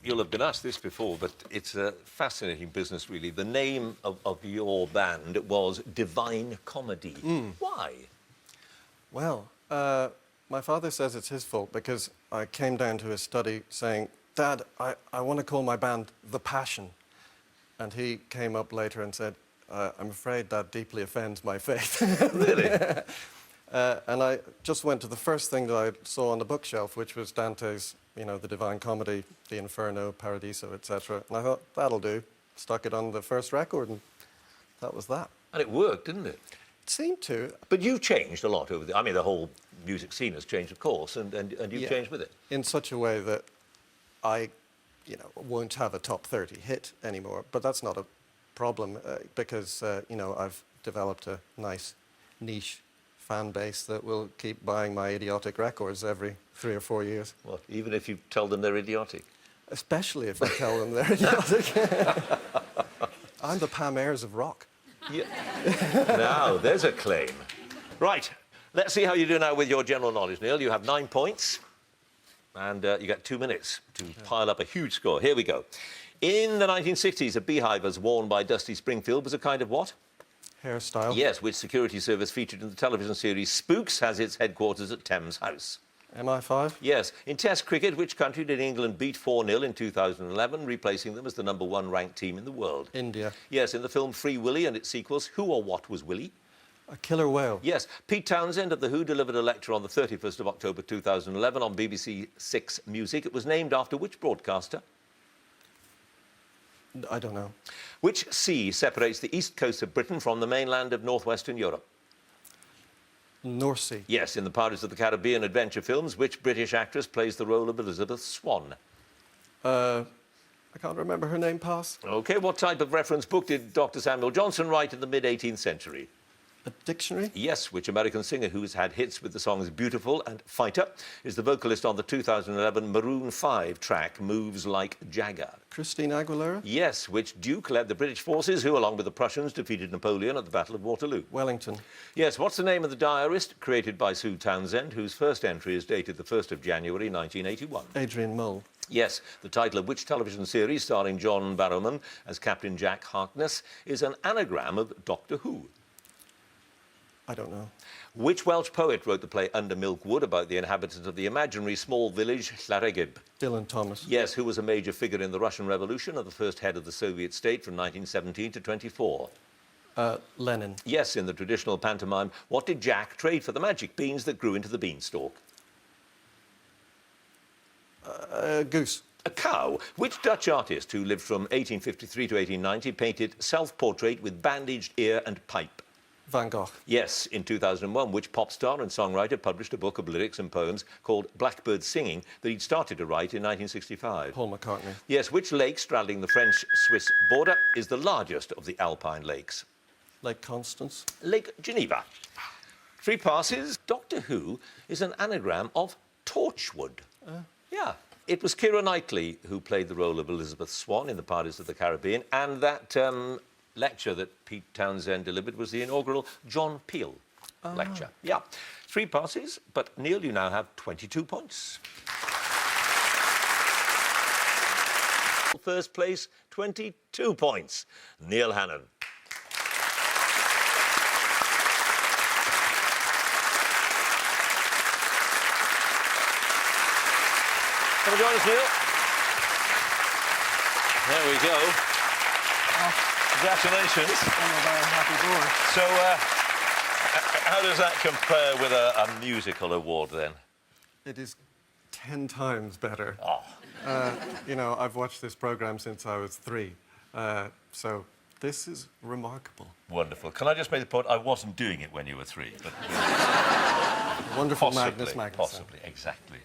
you'll have been asked this before, but it's a fascinating business, really. The name of your band was Divine Comedy. Why? Well, my father says it's his fault because I came down to his study saying, Dad, I want to call my band The Passion. And he came up later and said, I'm afraid that deeply offends my faith. Really? And I just went to the first thing that I saw on the bookshelf, which was Dante's, you know, the Divine Comedy, the Inferno, Paradiso, etc. And I thought, that'll do. Stuck it on the first record, and that was that. And it worked, didn't it? It seemed to. But you've changed a lot over the... I mean, the whole music scene has changed, of course, and you've changed with it. In such a way that I, you know, won't have a top 30 hit anymore. But that's not a problem because, you know, I've developed a nice niche fan base that will keep buying my idiotic records every 3 or 4 years. What, even if you tell them they're idiotic? Especially if I tell them they're idiotic. I'm the Pam Ayres of rock. Yeah. Now, there's a claim. Right, let's see how you do now with your general knowledge, Neil. You have 9 points, and you get 2 minutes to pile up a huge score. Here we go. In the 1960s, a beehive as worn by Dusty Springfield was a kind of what? Hairstyle. Yes, which security service featured in the television series Spooks has its headquarters at Thames House. MI5? Yes. In Test cricket, which country did England beat 4-0 in 2011, replacing them as the #1 ranked team in the world? India. Yes. In the film Free Willy and its sequels, who or what was Willy? A killer whale. Yes. Pete Townsend of The Who delivered a lecture on the 31st of October 2011 on BBC 6 Music. It was named after which broadcaster? I don't know. Which sea separates the east coast of Britain from the mainland of northwestern Europe? North Sea. Yes, in the Pirates of the Caribbean adventure films, which British actress plays the role of Elizabeth Swann? I can't remember her name, pass. OK, what type of reference book did Dr. Samuel Johnson write in the mid-18th century? A dictionary? Yes, which American singer who's had hits with the songs Beautiful and Fighter is the vocalist on the 2011 Maroon 5 track Moves Like Jagger? Christine Aguilera? Yes, which Duke led the British forces who, along with the Prussians, defeated Napoleon at the Battle of Waterloo? Wellington. Yes, what's the name of the diarist created by Sue Townsend, whose first entry is dated the 1st of January 1981? Adrian Mole. Yes, the title of which television series starring John Barrowman as Captain Jack Harkness is an anagram of Doctor Who? I don't know. Which Welsh poet wrote the play Under Milk Wood about the inhabitants of the imaginary small village Llaregib? Dylan Thomas. Yes, who was a major figure in the Russian Revolution and the first head of the Soviet state from 1917 to 24? Lenin. Yes, in the traditional pantomime, what did Jack trade for the magic beans that grew into the beanstalk? Goose. A cow. Which Dutch artist who lived from 1853 to 1890 painted self-portrait with bandaged ear and pipe? Van Gogh. Yes, in 2001, which pop star and songwriter published a book of lyrics and poems called Blackbird Singing that he'd started to write in 1965? Paul McCartney. Yes, which lake straddling the French-Swiss border is the largest of the Alpine lakes? Lake Constance. Lake Geneva. 3 passes. Doctor Who is an anagram of Torchwood. Yeah. It was Keira Knightley who played the role of Elizabeth Swann in the Pirates of the Caribbean, and that lecture that Pete Townsend delivered was the inaugural John Peel lecture. Yeah. 3 passes, but Neil, you now have 22 points. First place, 22 points. Neil Hannon. Come and join us, Neil. There we go. Congratulations. Happy boy. So, how does that compare with a musical award, then? It is 10 times better. Oh. You know, I've watched this programme since I was 3, so this is remarkable. Wonderful. Can I just make the point, I wasn't doing it when you were 3, but... Wonderful possibly, Magnus Magnuson. Possibly, exactly.